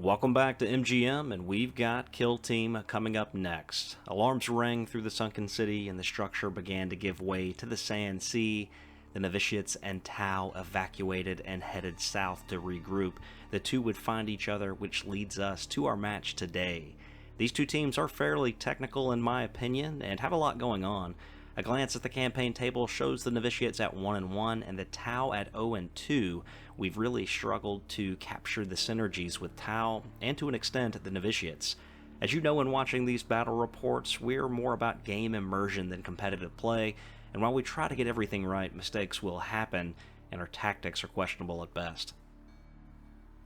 Welcome back to MGM, and we've got Kill Team coming up next. Alarms rang through the Sunken City, and the structure began to give way to the Sand Sea. The Novitiates and Tau evacuated and headed south to regroup. The two would find each other, which leads us to our match today. These two teams are fairly technical in my opinion, and have a lot going on. A glance at the campaign table shows the Novitiates at 1-1 and the Tau at 0-2. We've really struggled to capture the synergies with Tau, and to an extent the Novitiates. As you know in watching these battle reports, we're more about game immersion than competitive play, and while we try to get everything right, mistakes will happen, and our tactics are questionable at best.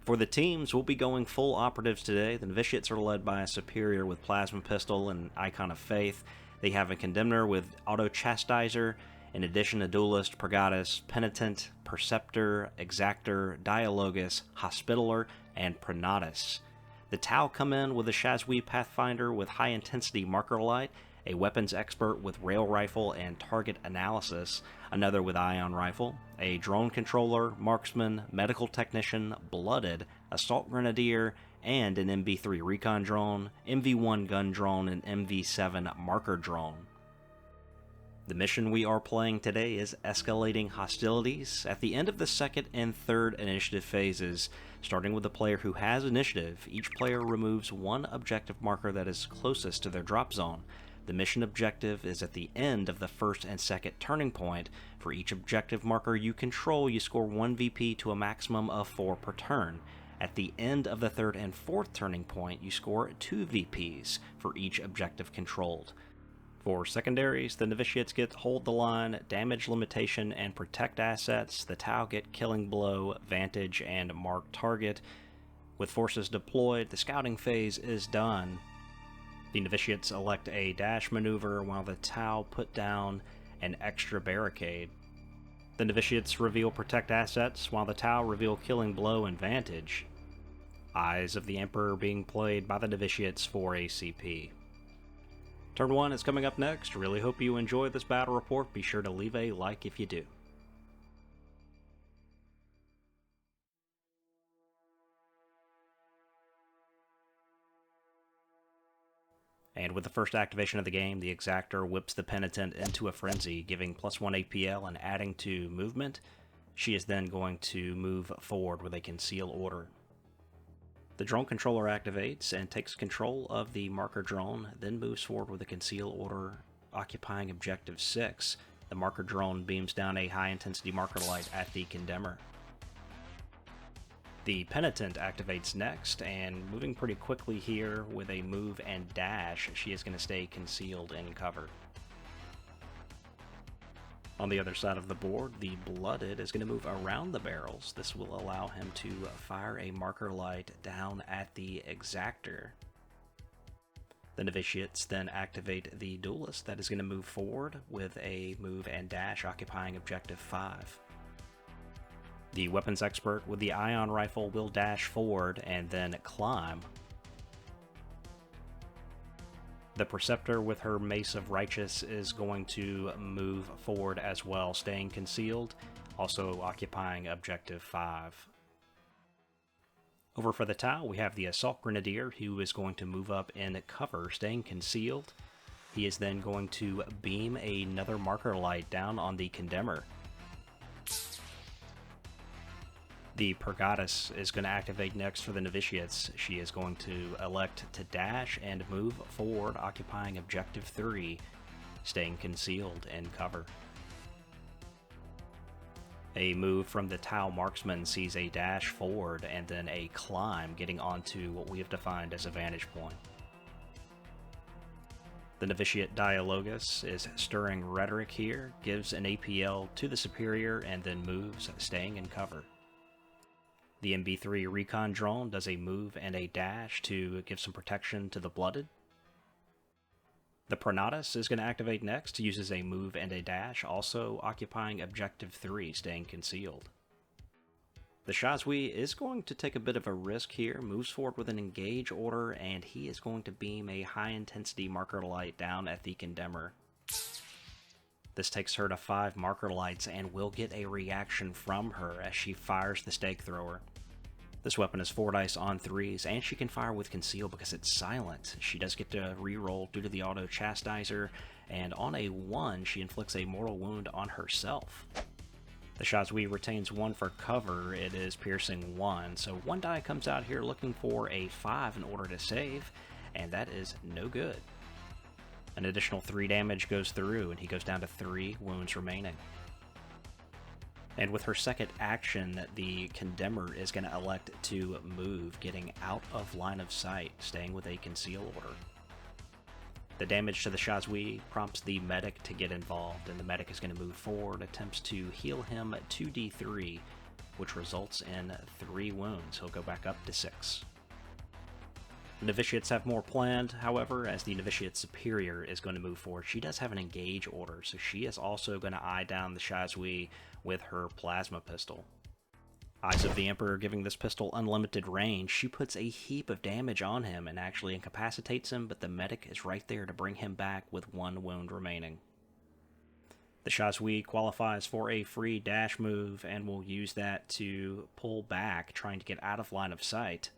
For the teams, we'll be going full operatives today. The Novitiates are led by a Superior with Plasma Pistol and Icon of Faith. They have a Condemner with Auto Chastizer, in addition a Duelist, Purgatus, Penitent, Perceptor, Exactor, Dialogus, Hospitaller, and Pronatus. The Tau come in with a S1E Pathfinder with High Intensity Marker Light, a Weapons Expert with Rail Rifle and Target Analysis, another with Ion Rifle, a Drone Controller, Marksman, Medical Technician, Blooded, Assault Grenadier, and an MV3 Recon Drone, MV1 Gun Drone, and MV7 Marker Drone. The mission we are playing today is Escalating Hostilities. At the end of the second and third initiative phases, starting with the player who has initiative, each player removes one objective marker that is closest to their drop zone. The mission objective is at the end of the first and second turning point. For each objective marker you control, you score 1 VP to a maximum of 4 per turn. At the end of the third and fourth turning point, you score 2 VPs for each objective controlled. For secondaries, the Novitiates get Hold the Line, Damage Limitation, and Protect assets. The Tau get Killing Blow, Vantage, and Mark Target. With forces deployed, the scouting phase is done. The Novitiates elect a dash maneuver while the Tau put down an extra barricade. The Novitiates reveal Protect assets while the Tau reveal Killing Blow and Vantage. Eyes of the Emperor being played by the Novitiates for ACP. Turn 1 is coming up next. Really hope you enjoy this battle report. Be sure to leave a like if you do. And with the first activation of the game, the Exactor whips the Penitent into a frenzy, giving +1 APL and adding to movement. She is then going to move forward with a Conceal Order. The Drone Controller activates and takes control of the Marker Drone, then moves forward with a Conceal Order, occupying Objective 6. The Marker Drone beams down a high-intensity marker light at the Condemner. The Penitent activates next, and moving pretty quickly here with a move and dash, she is going to stay concealed in cover. On the other side of the board, the Blooded is going to move around the barrels. This will allow him to fire a marker light down at the Exactor. The Novitiates then activate the Duelist that is going to move forward with a move and dash occupying Objective 5. The Weapons Expert with the Ion Rifle will dash forward and then climb. The Perceptor with her Mace of Righteous is going to move forward as well, staying concealed, also occupying Objective 5. Over for the Tau, we have the Assault Grenadier, who is going to move up in cover, staying concealed. He is then going to beam another marker light down on the Condemner. The Purgatus is going to activate next for the Novitiates. She is going to elect to dash and move forward, occupying Objective 3, staying concealed in cover. A move from the Tau Marksman sees a dash forward and then a climb, getting onto what we have defined as a vantage point. The Novitiate Dialogus is stirring rhetoric here, gives an APL to the Superior, and then moves, staying in cover. The MV3 Recon Drone does a move and a dash to give some protection to the Blooded. The Pronatus is going to activate next, uses a move and a dash, also occupying Objective 3, staying concealed. The S1E is going to take a bit of a risk here, moves forward with an Engage order, and he is going to beam a high-intensity marker light down at the Condemner. This takes her to 5 marker lights and will get a reaction from her as she fires the Stake Thrower. This weapon is 4 dice on 3s, and she can fire with Conceal because it's silent. She does get to reroll due to the auto Chastiser, and on a 1, she inflicts a mortal wound on herself. The Shazui retains 1 for cover. It is piercing 1, so 1 die comes out here looking for a 5 in order to save, and that is no good. An additional 3 damage goes through, and he goes down to 3 wounds remaining. And with her second action, the Condemner is going to elect to move, getting out of line of sight, staying with a Conceal order. The damage to the Shazui prompts the medic to get involved, and the medic is going to move forward, attempts to heal him 2d3, which results in 3 wounds. He'll go back up to 6. The Novitiates have more planned, however, as the Novitiate Superior is going to move forward. She does have an engage order, so she is also going to eye down the Shazui with her plasma pistol. Eyes of the Emperor giving this pistol unlimited range. She puts a heap of damage on him and actually incapacitates him, but the medic is right there to bring him back with 1 wound remaining. The Shazui qualifies for a free dash move and will use that to pull back, trying to get out of line of sight.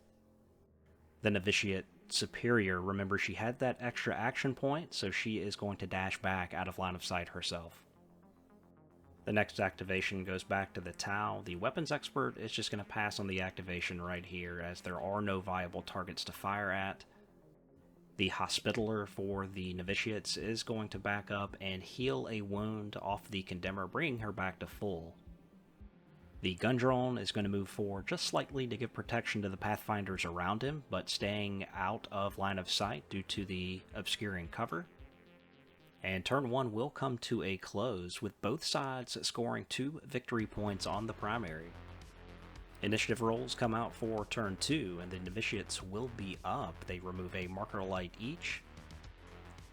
The Novitiate Superior, remember, she had that extra action point, so she is going to dash back out of line of sight herself. The next activation goes back to the Tau. The Weapons Expert is just going to pass on the activation right here, as there are no viable targets to fire at. The Hospitaller for the Novitiates is going to back up and heal a wound off the Condemner, bringing her back to full. The Gun Drone is going to move forward just slightly to give protection to the Pathfinders around him, but staying out of line of sight due to the obscuring cover. And turn 1 will come to a close, with both sides scoring 2 victory points on the primary. Initiative rolls come out for turn 2, and the Novitiates will be up. They remove a marker light each.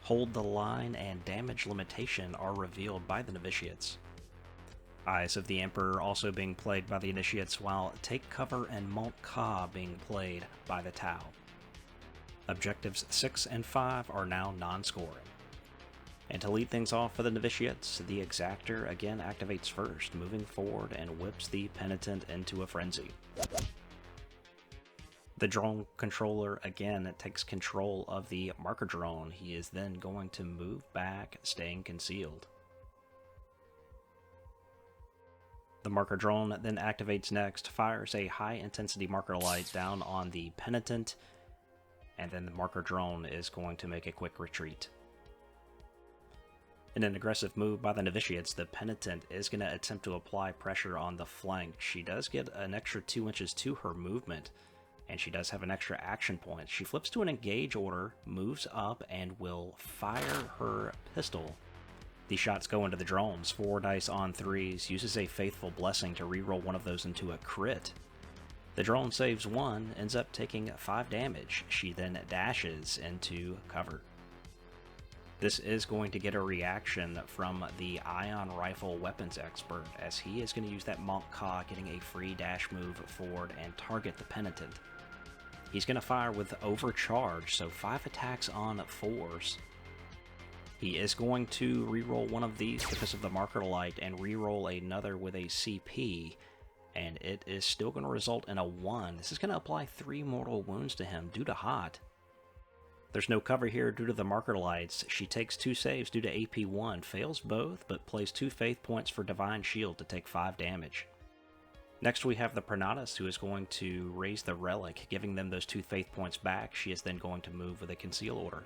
Hold the Line and damage limitation are revealed by the Novitiates. Eyes of the Emperor also being played by the Initiates, while Take Cover and Mont Ka being played by the Tau. Objectives 6 and 5 are now non-scoring. And to lead things off for the Novitiates, the Exactor again activates first, moving forward and whips the Penitent into a frenzy. The Drone Controller again takes control of the Marker Drone. He is then going to move back, staying concealed. The Marker Drone then activates next, fires a high-intensity marker light down on the Penitent, and then the Marker Drone is going to make a quick retreat. In an aggressive move by the Novitiates, the Penitent is going to attempt to apply pressure on the flank. She does get an extra 2 inches to her movement, and she does have an extra action point. She flips to an engage order, moves up, and will fire her pistol. The shots go into the drones, 4 dice on 3s, uses a Faithful Blessing to reroll one of those into a crit. The drone saves 1, ends up taking 5 damage. She then dashes into cover. This is going to get a reaction from the Ion Rifle Weapons Expert, as he is going to use that Mont Ka, getting a free dash move forward and target the Penitent. He's going to fire with Overcharge, so 5 attacks on 4s. He is going to reroll one of these because of the marker light and reroll another with a CP, and it is still going to result in a 1. This is going to apply 3 mortal wounds to him due to hot. There's no cover here due to the marker lights. She takes 2 saves due to AP1, fails both, but plays 2 faith points for Divine Shield to take 5 damage. Next we have the Pronatus, who is going to raise the Relic, giving them those 2 faith points back. She is then going to move with a Conceal order.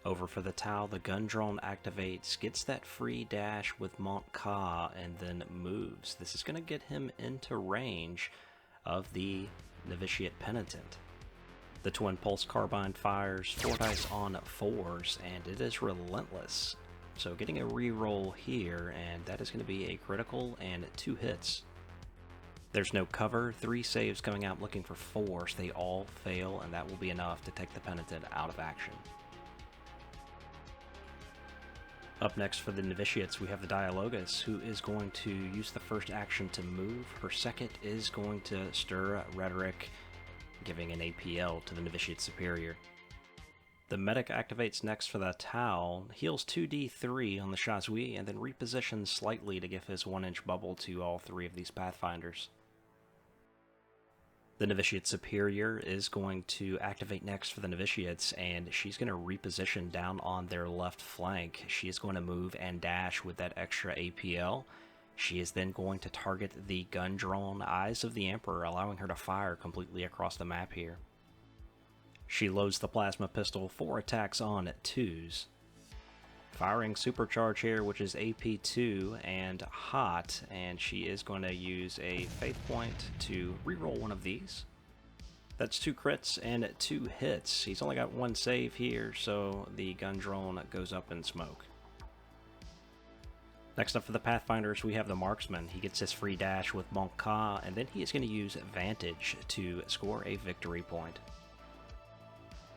Over for the Tau, the Gun Drone activates, gets that free dash with Mont Ka, and then moves. This is going to get him into range of the Novitiate Penitent. The Twin Pulse Carbine fires 4 dice on 4s, and it is relentless. So getting a reroll here, and that is going to be a critical and 2 hits. There's no cover, 3 saves coming out looking for 4, so they all fail, and that will be enough to take the Penitent out of action. Up next for the Novitiates, we have the Dialogus, who is going to use the first action to move. Her second is going to stir Rhetoric, giving an APL to the Novitiate Superior. The Medic activates next for the Tau, heals 2d3 on the Shazui, and then repositions slightly to give his 1-inch bubble to all 3 of these Pathfinders. The Novitiate Superior is going to activate next for the Novitiates, and she's going to reposition down on their left flank. She is going to move and dash with that extra APL. She is then going to target the gun drone Eyes of the Emperor, allowing her to fire completely across the map here. She loads the plasma pistol for attacks on 2s. Firing Supercharge here, which is AP2 and hot, and she is going to use a Faith Point to reroll one of these. That's 2 crits and 2 hits. He's only got 1 save here, so the gun drone goes up in smoke. Next up for the Pathfinders, we have the Marksman. He gets his free dash with Monk Ka, and then he is going to use Vantage to score a victory point.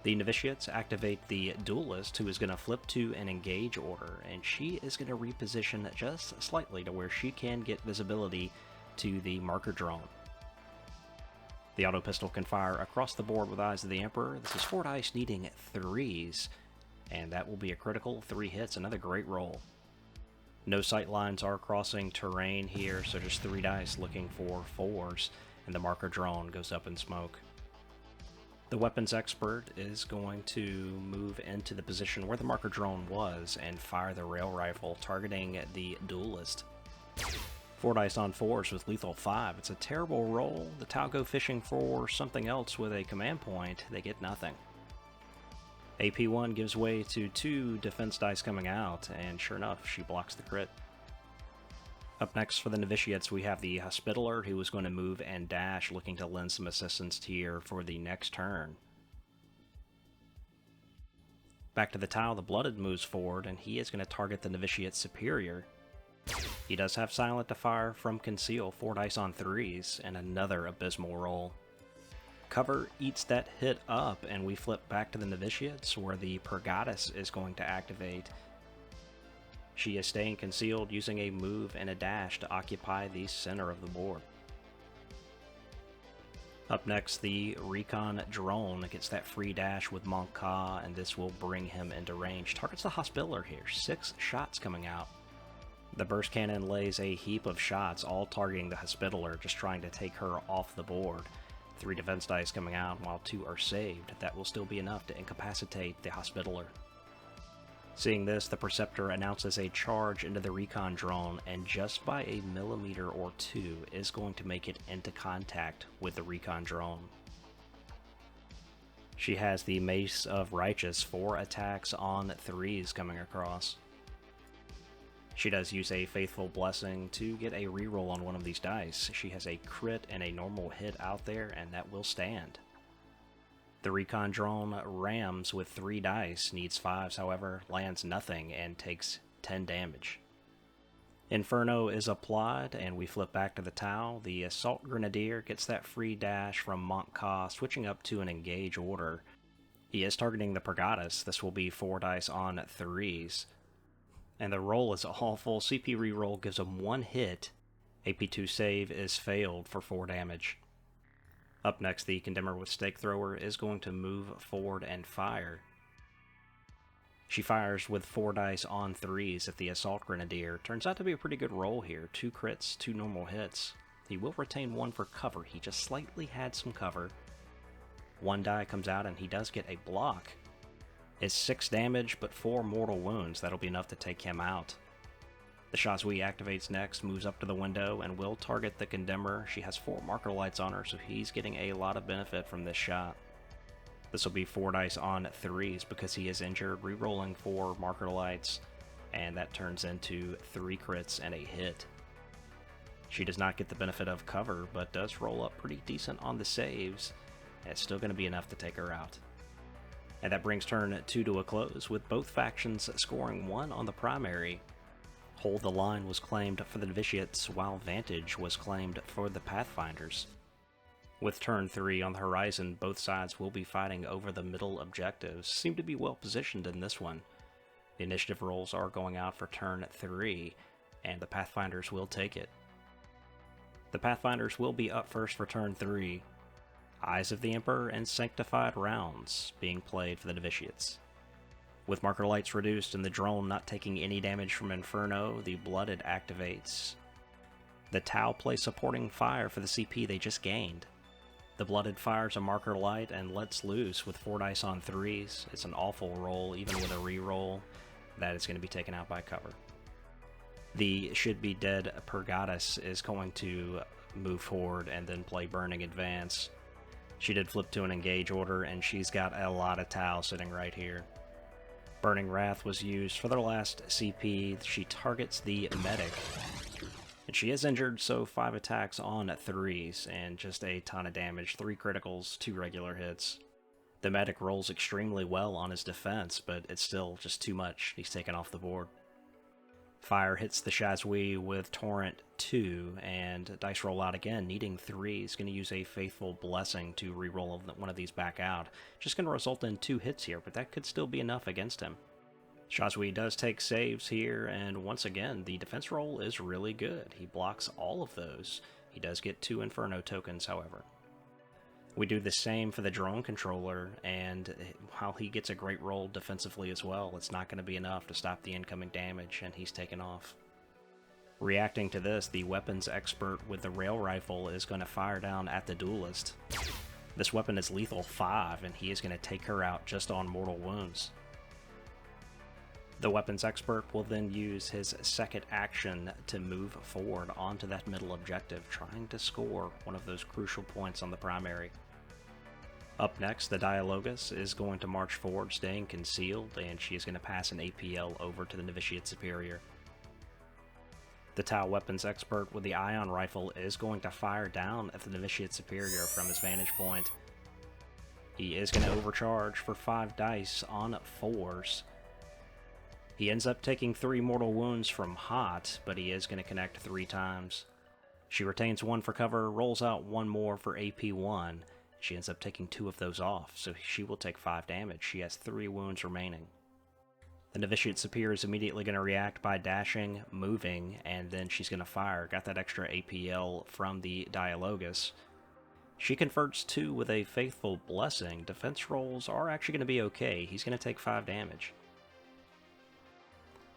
The Novitiates activate the Duelist, who is going to flip to an engage order, and she is going to reposition just slightly to where she can get visibility to the marker drone. The auto pistol can fire across the board with Eyes of the Emperor. This is 4 dice needing 3s, and that will be a critical 3 hits, another great roll. No sight lines are crossing terrain here, so just 3 dice looking for 4s, and the marker drone goes up in smoke. The weapons expert is going to move into the position where the marker drone was and fire the rail rifle, targeting the Duelist. 4 dice on 4s with lethal 5. It's a terrible roll. The Tau go fishing for something else with a command point. They get nothing. AP1 gives way to 2 defense dice coming out, and sure enough, she blocks the crit. Up next for the Novitiates, we have the Hospitaller, who is going to move and dash, looking to lend some assistance here for the next turn. Back to the Tau, the Blooded moves forward, and he is going to target the Novitiate Superior. He does have Silent to fire from Conceal, 4 dice on 3s, and another abysmal roll. Cover eats that hit up, and we flip back to the Novitiates, where the Purgatus is going to activate. She is staying concealed, using a move and a dash to occupy the center of the board. Up next, the Recon Drone gets that free dash with Monk Ka, and this will bring him into range. Targets the Hospitaller here, 6 shots coming out. The Burst Cannon lays a heap of shots, all targeting the Hospitaller, just trying to take her off the board. 3 defense dice coming out, while 2 are saved. That will still be enough to incapacitate the Hospitaller. Seeing this, the Preceptor announces a charge into the Recon Drone, and just by a millimeter or 2 is going to make it into contact with the Recon Drone. She has the Mace of Righteous, 4 attacks on 3s coming across. She does use a Faithful Blessing to get a reroll on one of these dice. She has a crit and a normal hit out there, and that will stand. The Recon Drone rams with 3 dice, needs 5s however, lands nothing, and takes 10 damage. Inferno is applied, and we flip back to the Tau. The Assault Grenadier gets that free dash from Monk Ka, switching up to an engage order. He is targeting the Purgatus. This will be 4 dice on 3s. And the roll is awful. CP reroll gives him 1 hit. AP2 save is failed for 4 damage. Up next, the Condemner with Stake Thrower is going to move forward and fire. She fires with 4 dice on 3s at the Assault Grenadier. Turns out to be a pretty good roll here. 2 crits, 2 normal hits. He will retain 1 for cover. He just slightly had some cover. 1 die comes out, and he does get a block. It's 6 damage, but 4 mortal wounds. That'll be enough to take him out. The Shazui activates next, moves up to the window, and will target the Condemner. She has 4 marker lights on her, so he's getting a lot of benefit from this shot. This will be 4 dice on 3s because he is injured, re-rolling 4 marker lights, and that turns into 3 crits and a hit. She does not get the benefit of cover, but does roll up pretty decent on the saves, and it's still going to be enough to take her out. And that brings turn 2 to a close, with both factions scoring 1 on the primary. Hold the Line was claimed for the Novitiates, while Vantage was claimed for the Pathfinders. With turn 3 on the horizon, both sides will be fighting over the middle objectives. Seem to be well positioned in this one. The initiative rolls are going out for turn 3, and the Pathfinders will take it. The Pathfinders will be up first for turn 3. Eyes of the Emperor and Sanctified Rounds being played for the Novitiates. With marker lights reduced and the drone not taking any damage from Inferno, the Blooded activates. The Tau play supporting fire for the CP they just gained. The Blooded fires a marker light and lets loose with 4 dice on 3s. It's an awful roll, even with a reroll. That is going to be taken out by cover. The Should Be Dead Purgatus is going to move forward and then play Burning Advance. She did flip to an engage order, and she's got a lot of Tau sitting right here. Burning Wrath was used for their last CP. She targets the medic. And she is injured, so 5 attacks on 3s, and just a ton of damage. 3 criticals, 2 regular hits. The medic rolls extremely well on his defense, but it's still just too much. He's taken off the board. Fire hits the Shazui with Torrent 2, and dice roll out again, needing 3. He's going to use a Faithful Blessing to reroll one of these back out. Just going to result in 2 hits here, but that could still be enough against him. Shazui does take saves here, and once again, the defense roll is really good. He blocks all of those. He does get 2 Inferno tokens, however. We do the same for the drone controller, and while he gets a great roll defensively as well, it's not going to be enough to stop the incoming damage, and he's taken off. Reacting to this, the weapons expert with the rail rifle is going to fire down at the duelist. This weapon is lethal 5, and he is going to take her out just on mortal wounds. The weapons expert will then use his second action to move forward onto that middle objective, trying to score one of those crucial points on the primary. Up next, the Dialogus is going to march forward, staying concealed, and she is going to pass an APL over to the Novitiate Superior. The Tau weapons expert with the Ion rifle is going to fire down at the Novitiate Superior from his vantage point. He is going to overcharge for 5 dice on 4s. He ends up taking 3 mortal wounds from Hot, but he is going to connect 3 times. She retains 1 for cover, rolls out 1 more for AP1. She ends up taking 2 of those off, so she will take 5 damage. She has 3 wounds remaining. The Novitiate Superior is immediately going to react by dashing, moving, and then she's going to fire. Got that extra APL from the Dialogus. She converts 2 with a Faithful Blessing. Defense rolls are actually going to be okay. He's going to take 5 damage.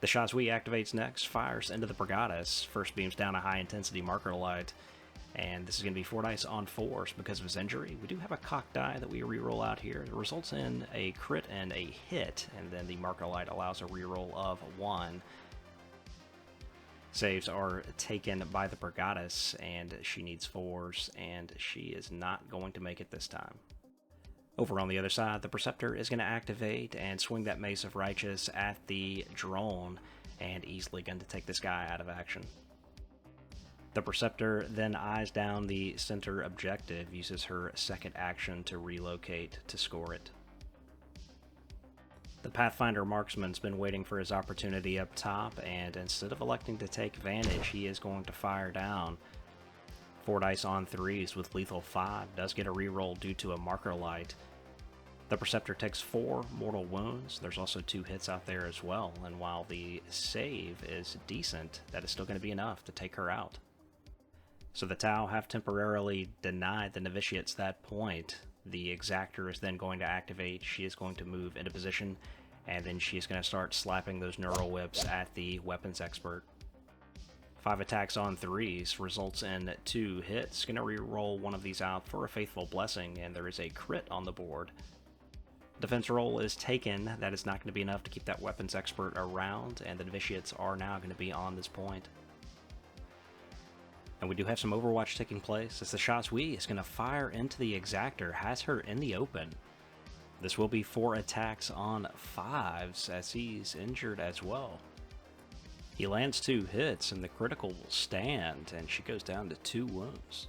The Shazui activates next, fires into the Purgatus, first beams down a high-intensity marker light, and this is going to be 4 dice on 4s because of his injury. We do have a cock die that we reroll out here. It results in a crit and a hit, and then the marker light allows a reroll of 1. Saves are taken by the Purgatus, and she needs 4s, and she is not going to make it this time. Over on the other side, the Preceptor is going to activate and swing that Mace of Righteous at the drone, and easily going to take this guy out of action. The Preceptor then eyes down the center objective, uses her second action to relocate to score it. The Pathfinder Marksman's been waiting for his opportunity up top, and instead of electing to take advantage, he is going to fire down. 4 dice on 3s with lethal 5, does get a reroll due to a marker light. The Preceptor takes 4 mortal wounds. There's also 2 hits out there as well, and while the save is decent, that is still going to be enough to take her out. So the Tau have temporarily denied the Novitiates that point. The Exactor is then going to activate. She is going to move into position, and then she is going to start slapping those Neural Whips at the weapons expert. 5 attacks on 3s results in 2 hits. Going to reroll one of these out for a Faithful Blessing, and there is a crit on the board. Defense roll is taken. That is not going to be enough to keep that weapons expert around, and the Novitiates are now going to be on this point. And we do have some Overwatch taking place as the Shazui is going to fire into the Exactor, has her in the open. This will be 4 attacks on 5s as he's injured as well. He lands 2 hits, and the critical will stand, and she goes down to 2 wounds.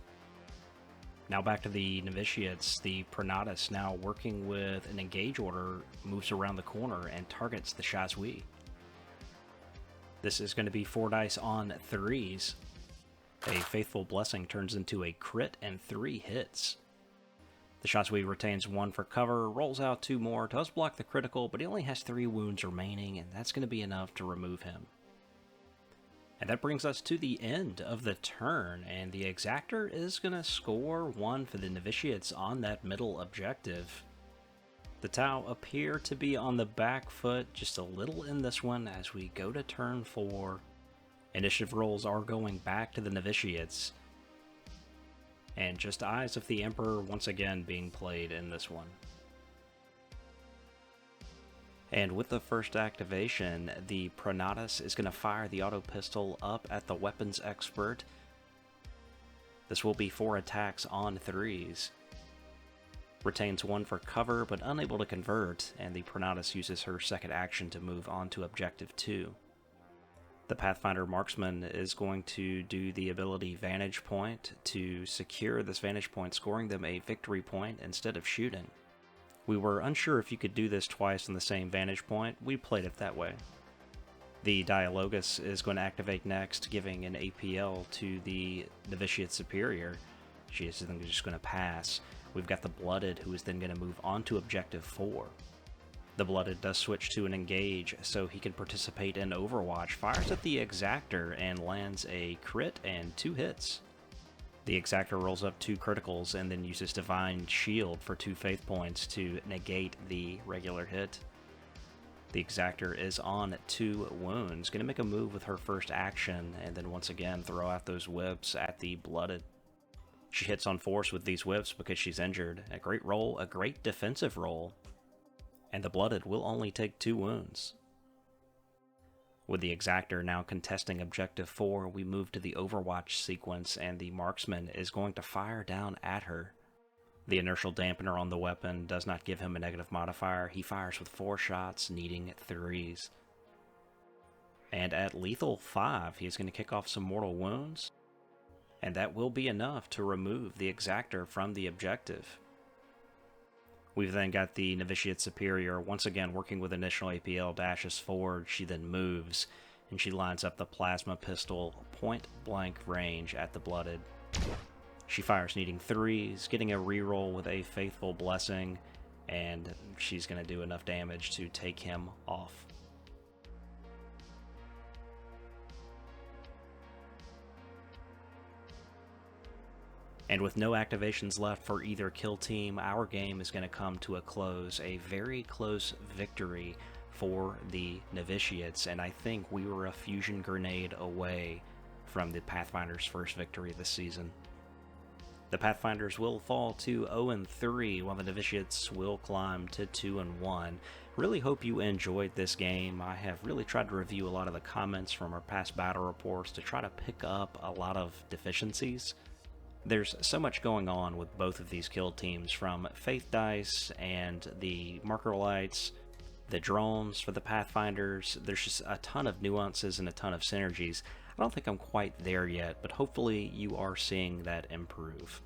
Now back to the Novitiates. The Pronatus, now working with an engage order, moves around the corner and targets the Shazui. This is going to be 4 dice on 3s. A Faithful Blessing turns into a crit and 3 hits. The Shazui retains 1 for cover, rolls out 2 more, does block the critical, but he only has 3 wounds remaining, and that's going to be enough to remove him. And that brings us to the end of the turn, and the Exactor is going to score 1 for the Novitiates on that middle objective. The Tau appear to be on the back foot just a little in this one as we go to turn 4. Initiative rolls are going back to the Novitiates. And just Eyes of the Emperor once again being played in this one. And with the first activation, the Pronatus is going to fire the auto pistol up at the weapons expert. This will be 4 attacks on 3s. Retains 1 for cover, but unable to convert, and the Pronatus uses her second action to move on to objective 2. The Pathfinder Marksman is going to do the ability Vantage Point to secure this Vantage Point, scoring them a victory point instead of shooting. We were unsure if you could do this twice on the same Vantage Point. We played it that way. The Dialogus is going to activate next, giving an APL to the Novitiate Superior. She is then just going to pass. We've got the Blooded, who is then going to move on to Objective 4. The Blooded does switch to an Engage, so he can participate in Overwatch, fires at the Exactor, and lands a crit and 2 hits. The Exactor rolls up 2 criticals and then uses Divine Shield for 2 faith points to negate the regular hit. The Exactor is on 2 wounds, going to make a move with her first action, and then once again throw out those whips at the Blooded. She hits on force with these whips because she's injured. A great roll, a great defensive roll. And the Blooded will only take 2 wounds. With the Exactor now contesting Objective 4, we move to the Overwatch sequence, and the Marksman is going to fire down at her. The inertial dampener on the weapon does not give him a negative modifier. He fires with 4 shots, needing 3s. And at lethal 5, he's going to kick off some mortal wounds, and that will be enough to remove the Exactor from the objective. We've then got the Novitiate Superior, once again working with initial APL, dashes forward. She then moves, and she lines up the plasma pistol point blank range at the Blooded. She fires needing 3s, getting a reroll with a Faithful Blessing, and she's going to do enough damage to take him off. And with no activations left for either kill team, our game is going to come to a close. A very close victory for the Novitiates, and I think we were a fusion grenade away from the Pathfinders' first victory this season. The Pathfinders will fall to 0-3, while the Novitiates will climb to 2-1. Really hope you enjoyed this game. I have really tried to review a lot of the comments from our past battle reports to try to pick up a lot of deficiencies. There's so much going on with both of these kill teams, from Faith Dice and the Marker Lights, the drones for the Pathfinders. There's just a ton of nuances and a ton of synergies. I don't think I'm quite there yet, but hopefully you are seeing that improve.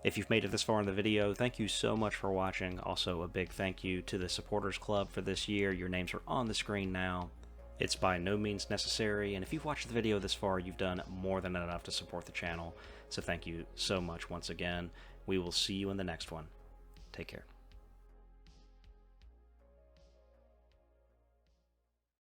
If you've made it this far in the video, thank you so much for watching. Also, a big thank you to the Supporters Club for this year. Your names are on the screen now. It's by no means necessary, and if you've watched the video this far, you've done more than enough to support the channel. So thank you so much once again. We will see you in the next one. Take care.